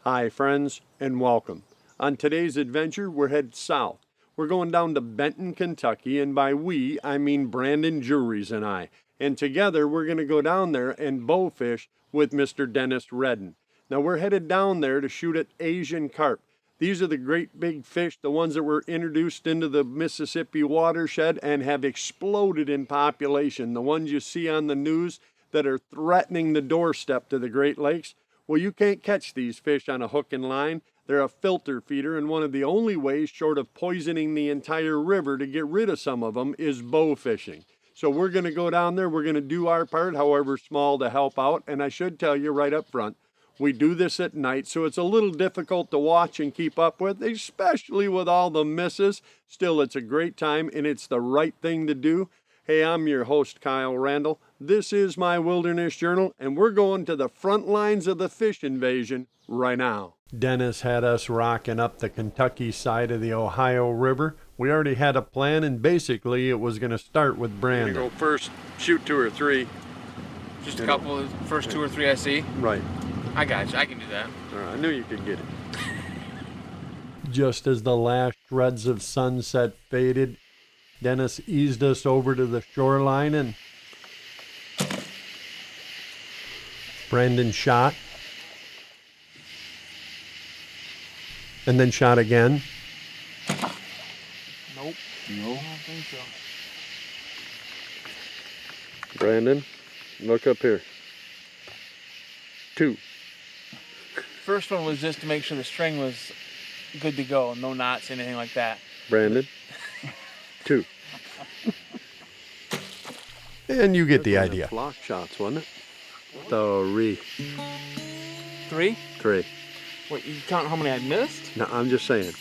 Hi friends, and welcome. On today's adventure, we're headed south. We're going down to Benton, Kentucky, and by we, I mean Brandon Juries and I. And together, we're going to go down there and bowfish with Mr. Dennis Redden. Now, we're headed down there to shoot at Asian carp. These are the great big fish, the ones that were introduced into the Mississippi watershed and have exploded in population. The ones you see on the news that are threatening the doorstep to the Great Lakes. Well, you can't catch these fish on a hook and line. They're a filter feeder, and one of the only ways, short of poisoning the entire river to get rid of some of them, is bow fishing. So we're going to go down there. We're going to do our part, however small, to help out. And I should tell you right up front, we do this at night, so it's a little difficult to watch and keep up with, especially with all the misses. Still, it's a great time, and it's the right thing to do. Hey, I'm your host, Kyle Randall. This is my Wilderness Journal, and we're going to the front lines of the fish invasion right now. Dennis had us rocking up the Kentucky side of the Ohio River. We already had a plan, and basically it was going to start with Brandon. Go first, shoot 2 or 3. Just a couple of the first 2 or 3 I see? Right. I got you. I can do that. All right, I knew you could get it. Just as the last shreds of sunset faded, Dennis eased us over to the shoreline and Brandon shot. And then shot again. Nope. No, I don't think so. Brandon, look up here. 2. First one was just to make sure the string was good to go. No knots, anything like that. Brandon, 2. And you get the idea. Flock shots, wasn't it? 3. 3? 3. What, you count how many I missed? No, I'm just saying.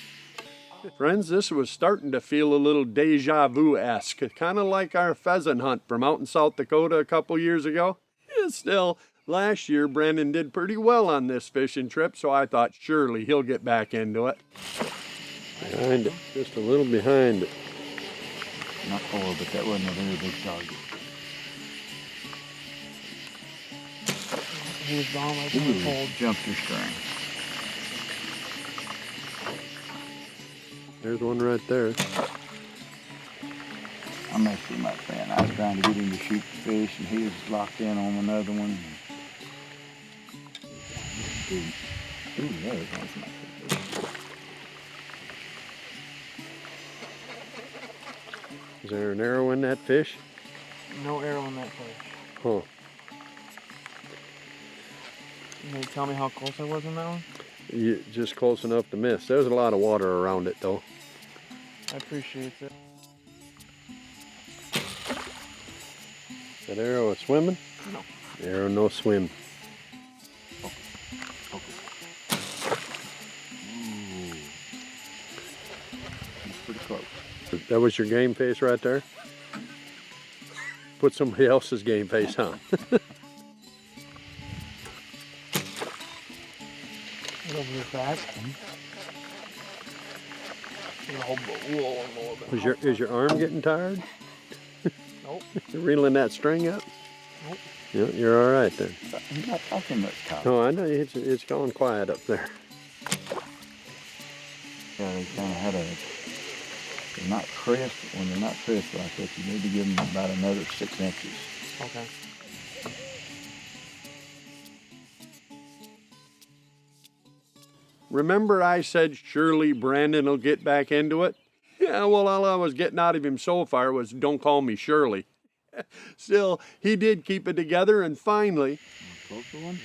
Friends, this was starting to feel a little deja vu-esque, kind of like our pheasant hunt from out in South Dakota a couple years ago. Still, last year Brandon did pretty well on this fishing trip, so I thought surely he'll get back into it. Behind it, just a little behind it. Not all, but that wasn't a very big target. He was gone like in the cold. Jumped your string. There's one right there. I messed him up, man. I was trying to get him to shoot the fish, and he was locked in on another one. Ooh, there it goes. Is there an arrow in that fish? No arrow in that fish. Huh. You gonna tell me how close I was on that one? Just close enough to miss. There's a lot of water around it, though. I appreciate it. That arrow is swimming? No. The arrow no swim. Ooh. He's pretty close. That was your game face right there? Put somebody else's game face on. Get over here fast. Is your arm getting tired? Nope. You're reeling that string up? Nope. Yeah, you're all right then. He's not talking much, Kyle. No, I know it's going quiet up there. Yeah, they kind of had they're not crisp. When they're not crisp like that, you need to give them about another 6 inches. Okay. Remember I said surely Brandon will get back into it? Yeah, well, all I was getting out of him so far was don't call me Shirley. Still, he did keep it together, and finally... Closer one?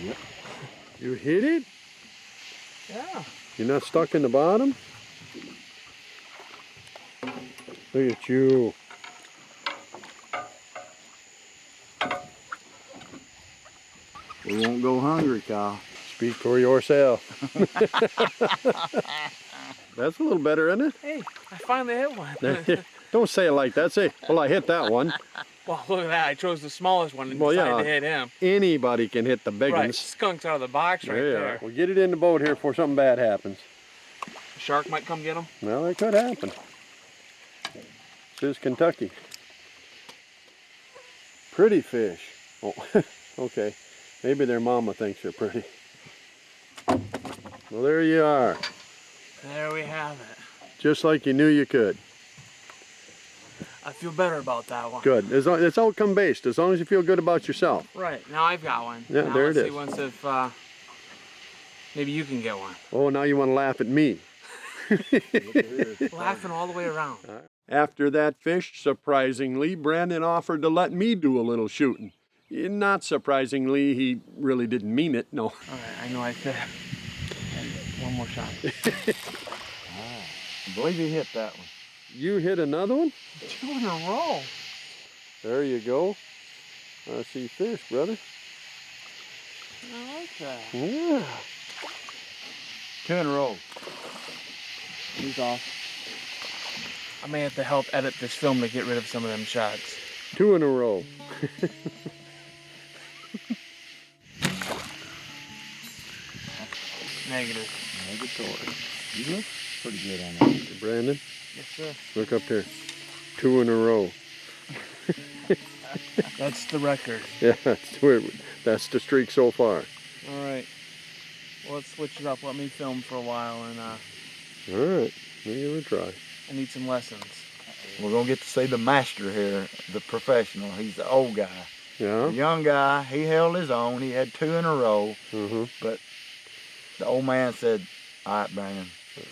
Yep. You hit it? Yeah. You're not stuck in the bottom? Look at you. We won't go hungry, Kyle. Speak for yourself. That's a little better, isn't it? Hey, I finally hit one. Don't say it like that. Say, well, I hit that one. Well, look at that. I chose the smallest one and Well, decided yeah. to hit him. Anybody can hit the big Right, ones. skunks out of the box right there. We'll get it in the boat here before something bad happens. A shark might come get him. Well, it could happen. This is Kentucky. Pretty fish. Oh, Okay, maybe their mama thinks they're pretty. Well, there you are. There we have it. Just like you knew you could. I feel better about that one. Good. It's outcome based, as long as you feel good about yourself. Right, now I've got one. Yeah, now there let's it see is. once if maybe you can get one. Oh, now you want to laugh at me. Laughing all the way around. After that fish, surprisingly, Brandon offered to let me do a little shooting. Not surprisingly, he really didn't mean it, no. All right, I know I said one more shot. I believe he hit that one. You hit another one? 2 in a row. There you go. I see fish, brother. I like that. Yeah. 2 in a row. He's off. I may have to help edit this film to get rid of some of them shots. 2 in a row. Negative. Negatory. You look pretty good on that. Brandon, Yes, sir. look up there. 2 in a row. That's the record. Yeah, that's the streak so far. All right. Well, let's switch it up. Let me film for a while, and All right, we'll give it a try. I need some lessons. We're going to get to see the master here, the professional. He's the old guy. Yeah? The young guy, he held his own. He had 2 in a row. Mm-hmm. But the old man said, all right, Brandon,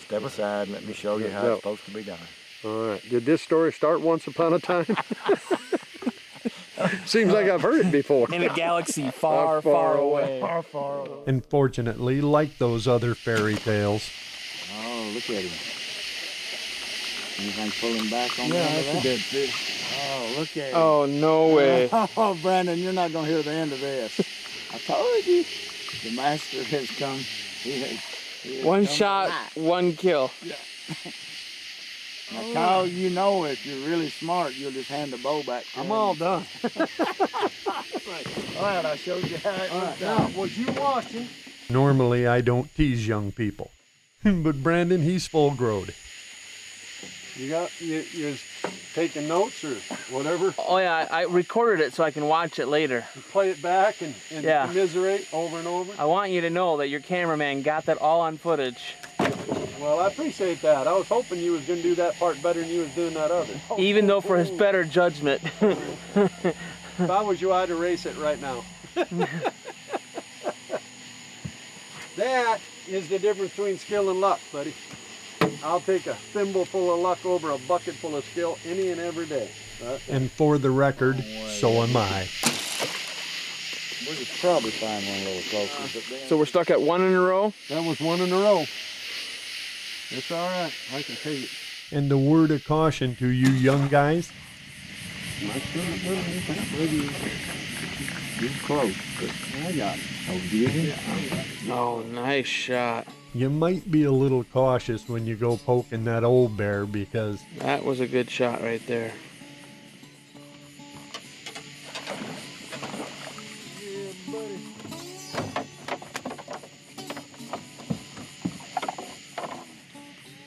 step aside. Let me show you how Yeah. it's supposed to be done. All right. Did this story start once upon a time? Seems like I've heard it before. In a galaxy Far, far away. Far, far away. Unfortunately, like those other fairy tales, Oh, look at him. Anything pulling back on Yeah, the end of that's a that? dead fish. Oh, look at him. Oh, no way. Oh, Brandon, you're not going to hear the end of this. I told you. The master has come. He has One come shot, alive. 1 kill. Now, Kyle, you know if you're really smart, you'll just hand the bow back to I'm him. all done. All right, I showed you how it was Now, done. was you watching? Normally, I don't tease young people. But Brandon, he's full growed. You're taking notes or whatever? Oh, yeah, I recorded it so I can watch it later. You play it back and Yeah. commiserate over and over? I want you to know that your cameraman got that all on footage. Well, I appreciate that. I was hoping you was going to do that part better than you was doing that other. Even though for his better judgment. If I was you, I'd erase it right now. That is the difference between skill and luck, buddy. I'll take a thimble full of luck over a bucket full of skill any and every day. And for the record, so am I. We could probably find one a little closer. But then, So we're stuck at 1 in a row? That was 1 in a row. It's all right. I can take it. And a word of caution to you young guys. you're close. But I got it. oh, did you? Oh, nice shot. You might be a little cautious when you go poking that old bear because That was a good shot right there.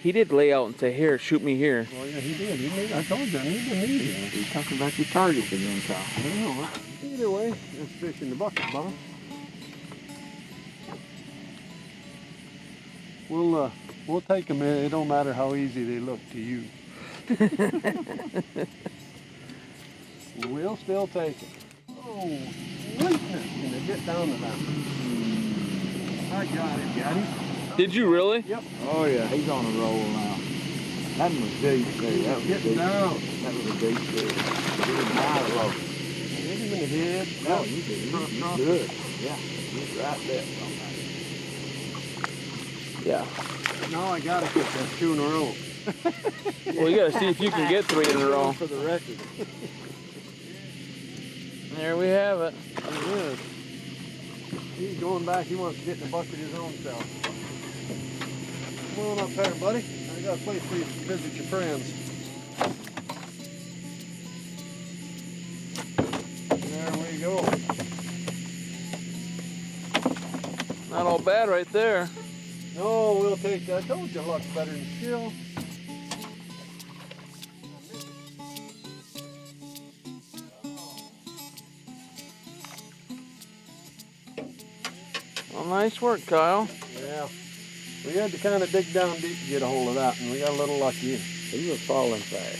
He did lay out and say, here, shoot me here. well, yeah, he did. I told you, he didn't need it. You're talking about your targets again, Kyle. I don't know. Either way, it's fish in the bucket, Bob. We'll take them. It don't matter how easy they look to you. We'll still take it. Oh, sweetness! Can they get down to that? I got it, got him. Did you really? Yep. Oh, yeah, he's on a roll now. That was deep there. That was Getting deep. down. That was a deep there. He was high low. Hit him in the head. No, you did. You good. Yeah, he's right there. Yeah. Now I gotta get that 2 in a row. Well, you gotta see if you can get 3 in a row. For the record. There we have it. It is. He's going back. He wants to get in the bucket his own self. Come on up there, buddy. I got a place for you to visit your friends. There we go. Not all bad right there. No, we'll take that. I told you luck's better than skill. Well, nice work, Kyle. Yeah. We had to kind of dig down deep to get a hold of that, and we got a little lucky. He was falling fast.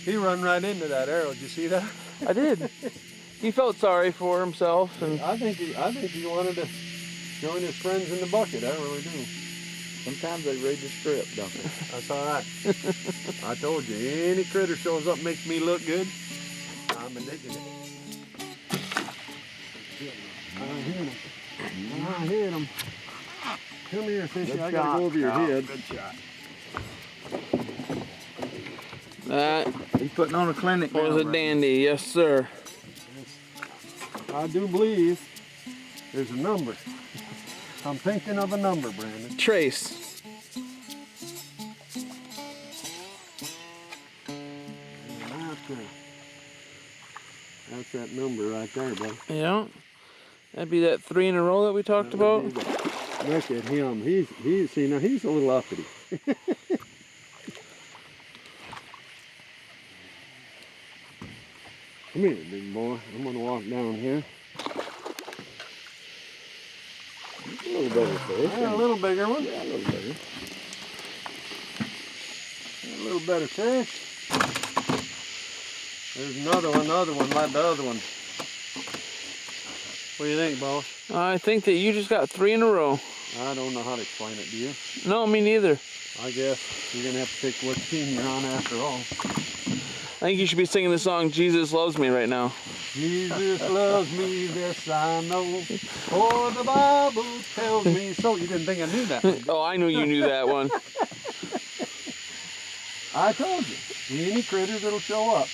He run right into that arrow. Did you see that? I did. He felt sorry for himself, and I think he wanted to join his friends in the bucket. I really do. Sometimes they read the script, don't they? That's all right. I told you, any critter shows up makes me look good, I'm a digging it. I hit him. Come here, fishy. Good I gotta shot, go over your Kyle. head. Good shot. that He's putting on a clinic now, was a right? dandy. Yes, sir. I do believe there's a number. I'm thinking of a number, Brandon. Trace. That's that number right there, bud. Yeah. That'd be that 3 in a row that we talked about. Look at him. He's see now he's a little uppity. Come here, big boy. I'm gonna walk down here. A little better fish. Yeah, a little bigger one. Yeah, a little better. A little better fish. There's another one, like the other one. What do you think, boss? I think that you just got 3 in a row. I don't know how to explain it, do you? No, me neither. I guess you're gonna have to pick what team you're on after all. I think you should be singing the song "Jesus Loves Me" right now. Jesus loves me, this I know, for the Bible tells me so. You didn't think I knew that one. Oh, I knew you knew that one. I told you, any critters that'll show up,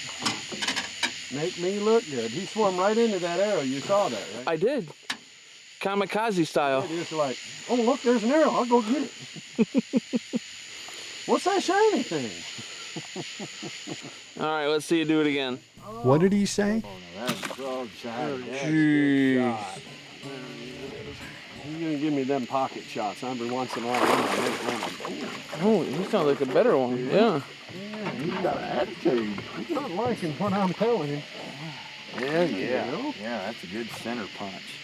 make me look good. He swam right into that arrow. You saw that, right? I did. Kamikaze style. It is like, oh look, there's an arrow. I'll go get it. What's that shiny thing? All right, let's see you do it again. What did he say? Oh, no, that's broadside. Jeez. He's gonna give me them pocket shots every once in a while. I'm gonna make one of them. Oh, you sound like a better one. Yeah. He's got an attitude. He's not liking what I'm telling him. Yeah. You know? Yeah, that's a good center punch.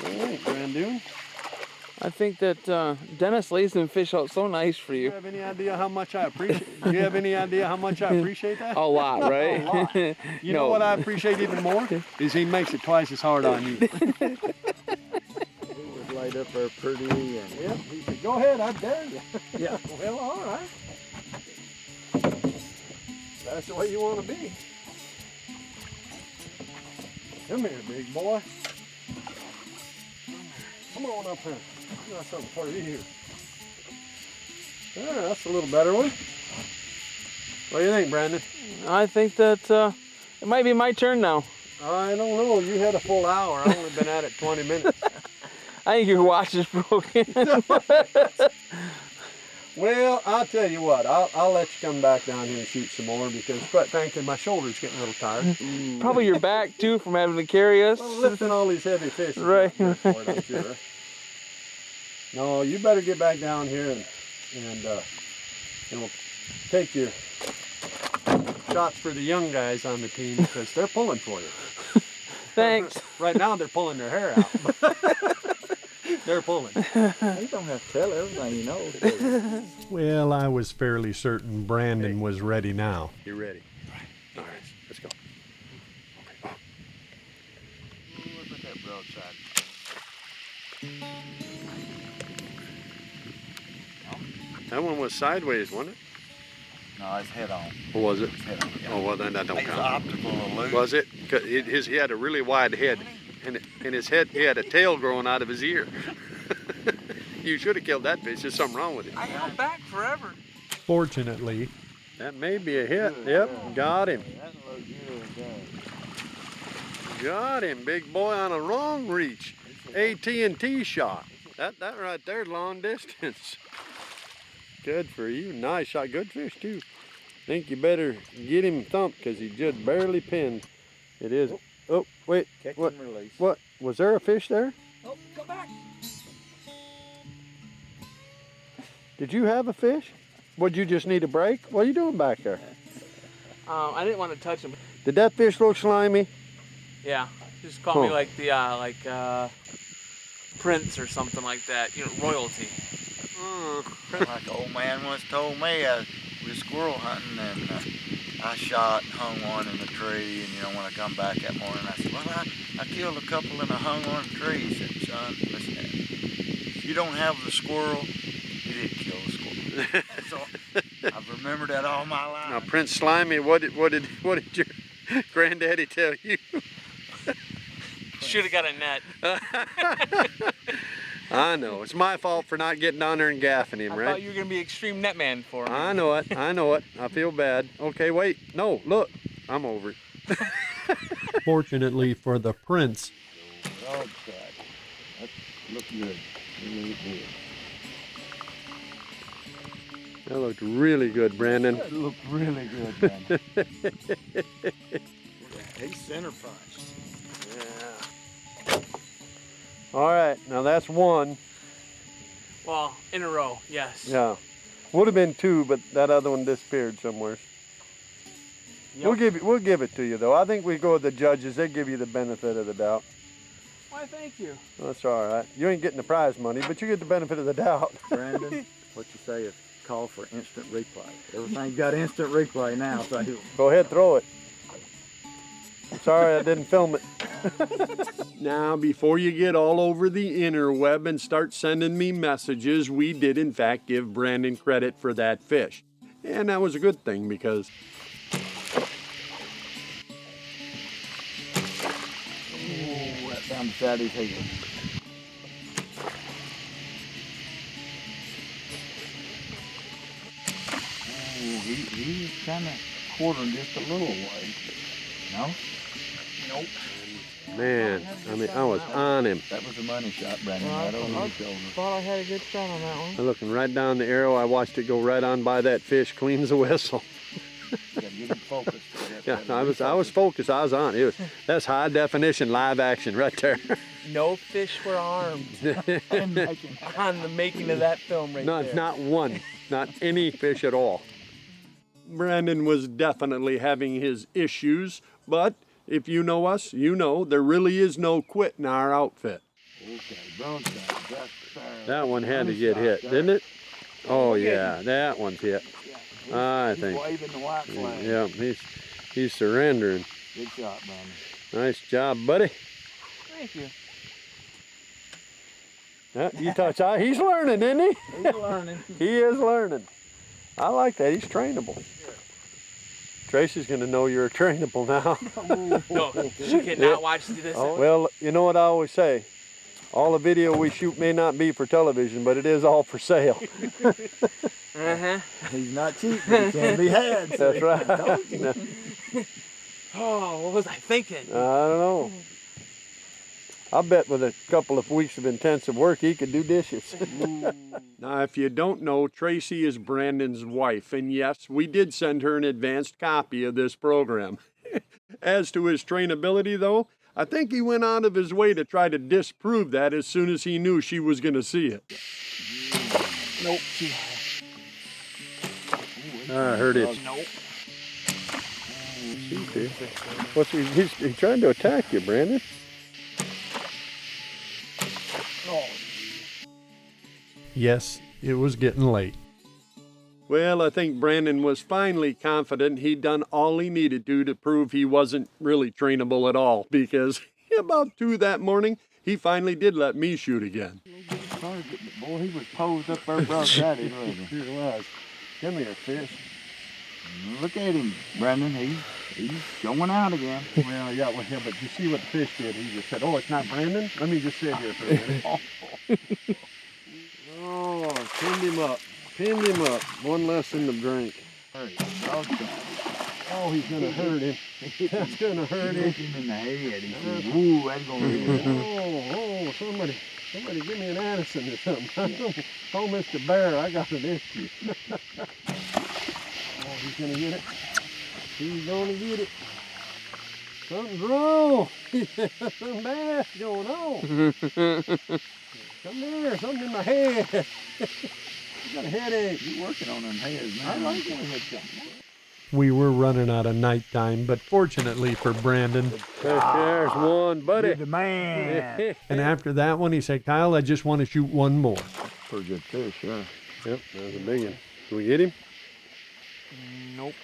All right, Brandon. I think that Dennis lays them fish out so nice for Do you you. have any idea how much I appreciate? Do you have any idea how much I appreciate that? A lot, right? A lot. You know No. what I appreciate even more is he makes it twice as hard on you. He was laid up there pretty and Yep. He said, "Go ahead, I dare you." yeah. Well, all right. That's the way you want to be. Come here, big boy. Come on up here. I got something for you here. Yeah, that's a little better one. What do you think, Brandon? I think that it might be my turn now. I don't know. You had a full hour. I've only been at it 20 minutes. I think your watch is broken. Well, I'll tell you what. I'll let you come back down here and shoot some more because, quite frankly, my shoulder's getting a little tired. Probably your back too from having to carry us. Well, lifting all these heavy fish. is Right. not good for it, I'm sure. No, you better get back down here and take your shots for the young guys on the team because they're pulling for you. Thanks. Right now, they're pulling their hair out. They're pulling. You don't have to tell everything you know. do you? Well, I was fairly certain Brandon was ready now. You ready? All right, let's go. Look at that broadside. That one was sideways, wasn't it? No, it's head on. Or was it? It's head on. Yeah. Oh, well, then that don't It's count. optical illusion. Was it? 'Cause he had a really wide head, and in his head, he had a tail growing out of his ear. You should have killed that fish. There's something wrong with it. I held back forever. Fortunately, that may be a hit. Yep, got him. That looks good. Got him, big boy, on a long reach. AT&T shot. That right there, long distance. Good for you. Nice shot. Good fish too. Think you better get him thumped because he just barely pinned. It is. Oh, wait. Catch What? and release. What? Was there a fish there? Oh, come back. Did you have a fish? Would you just need a break? What are you doing back there? I didn't want to touch him. Did that fish look slimy? Yeah, just call me Huh. like the prince or something like that. You know, royalty. Like the old man once told me, I was squirrel hunting and I shot and hung one in the tree. And you know, when I come back that morning, I said, well, I killed a couple and I hung one in the tree. He said, son, listen, if you don't have the squirrel, you didn't kill the squirrel. So I've remembered that all my life. Now, Prince Slimy, what did your granddaddy tell you? Should have got a net. I know. It's my fault for not getting down there and gaffing him, I right? thought you were gonna be extreme net man for me. I know it. I know it. I feel bad. Okay, wait. No, look. I'm over it. Fortunately for the prince. Broadside. That looked good. Really good. That looked really good, Brandon. That looked really good, man. He's center punched. Yeah. All right. Now that's one. Well, in a row, yes. Yeah. Would have been two, but that other one disappeared somewhere. Yep. We'll give it to you though. I think we go with the judges. They give you the benefit of the doubt. Why, thank you. That's all right. You ain't getting the prize money, but you get the benefit of the doubt. Brandon, what you say is call for instant replay. Everything's got instant replay now, so Go ahead, throw it. Sorry, I didn't film it. Now, before you get all over the interweb and start sending me messages, we did in fact give Brandon credit for that fish. And that was a good thing because that sounds Daddy's heel. He's kind of quartering just a little way. No? Nope. man, I mean, I was on him. That was a money shot, Brandon, right over his shoulder. Thought I had a good shot on that one. I'm looking right down the arrow. I watched it go right on by that fish, clean as a whistle. You gotta get him focused. Yeah, I was focused. I was on it. That's high definition live action right there. No fish were armed on the making of that film right there. Not one, not any fish at all. Brandon was definitely having his issues, but if you know us, you know there really is no quit in our outfit. Okay, broadside, that's fair. That one had to get hit, didn't it? Oh yeah, that one's hit. I think. He's waving the white flag. Yeah, he's surrendering. Good shot, Brandon. Nice job, buddy. Thank you. You touch eye. He's learning, isn't he? He's learning. He is learning. I like that. He's trainable. Tracy's going to know you're trainable now. No, she cannot watch this. Oh, well, you know what I always say? All the video we shoot may not be for television, but it is all for sale. Uh-huh. He's not cheap, but he can be had. That's right. No, Oh, what was I thinking? I don't know. I bet with a couple of weeks of intensive work, he could do dishes. Now, if you don't know, Tracy is Brandon's wife, and yes, we did send her an advanced copy of this program. As to his trainability, though, I think he went out of his way to try to disprove that as soon as he knew she was going to see it. Nope. I heard it. Nope. What's he's trying to attack you, Brandon. Yes, it was getting late. Well, I think Brandon was finally confident he'd done all he needed to prove he wasn't really trainable at all, because about 2 that morning, he finally did let me shoot again. Boy, he was posed up there broadside, wasn't he? He was. Come here, fish. Look at him, Brandon. He's going out again. Well, yeah, but you see what the fish did? He just said, "Oh, it's not Brandon? Let me just sit here for a minute." Oh, pinned him up. Pinned him up. One less in the drink. Broadside. Oh, he's going to hurt him. That's going to hurt him. Hit him in the head. He said, "Woo, that's gonna hurt." Oh, somebody give me an Addison or something. Oh, Mr. Bear, I got an issue. Oh, he's going to get it. He's going to get it. Something's wrong. Something bad's going on. Come here, something in my head. I got a headache. You're working on them heads, man. I like that head shot. We were running out of nighttime, but fortunately for Brandon, there's one, buddy. You're the man. And after that one, he said, Kyle, I just want to shoot one more. Pretty good fish, yeah. Yep, that was a big one. Can we get him? Nope.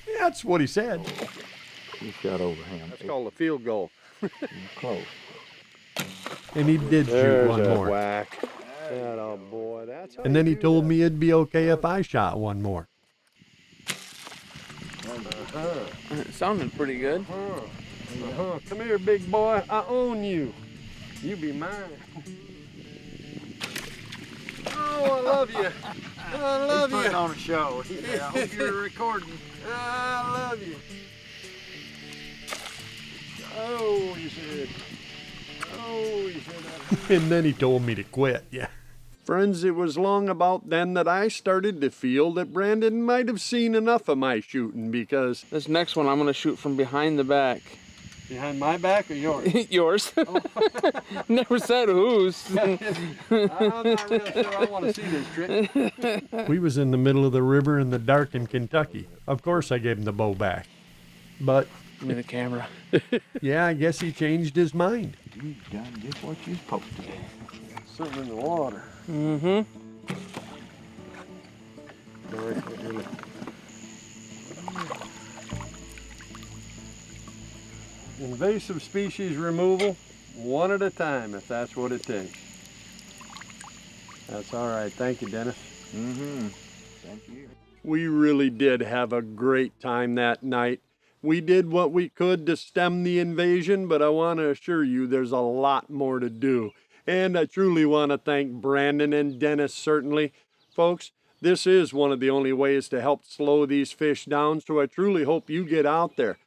Yeah, that's what he said. You shot over him. That's called a field goal. Close. And he did shoot one more. Whack. That old boy. That's Oh, and then he told me it'd be okay if I shot one more. It sounded pretty good. Come here, big boy. I own you. You be mine. Oh, I love you. I love He's putting you. on a show. I hope you're recording. I love you. Oh, he said. Oh, he said. And then he told me to quit. Yeah. Friends, it was long about then that I started to feel that Brandon might have seen enough of my shooting because... This next one I'm gonna shoot from behind the back. Behind my back or yours? Yours. Never said whose. I'm not real sure I want to see this trick. We was in the middle of the river in the dark in Kentucky. Of course I gave him the bow back. But, Give me the camera. yeah, I guess he changed his mind. You done just what you're supposed to do. Something in the water. Mm-hmm. Invasive species removal, one at a time, if that's what it takes. That's all right. Thank you, Dennis. Mm-hmm. Thank you. We really did have a great time that night. We did what we could to stem the invasion, but I want to assure you there's a lot more to do. And I truly want to thank Brandon and Dennis, certainly. Folks, this is one of the only ways to help slow these fish down, so I truly hope you get out there.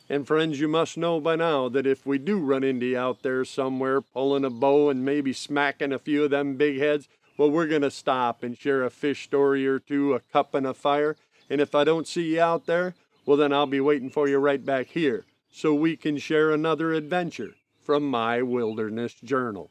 And friends, you must know by now that if we do run into you out there somewhere pulling a bow and maybe smacking a few of them big heads, well, we're going to stop and share a fish story or two, a cup and a fire. And if I don't see you out there, well, then I'll be waiting for you right back here so we can share another adventure from my Wilderness Journal.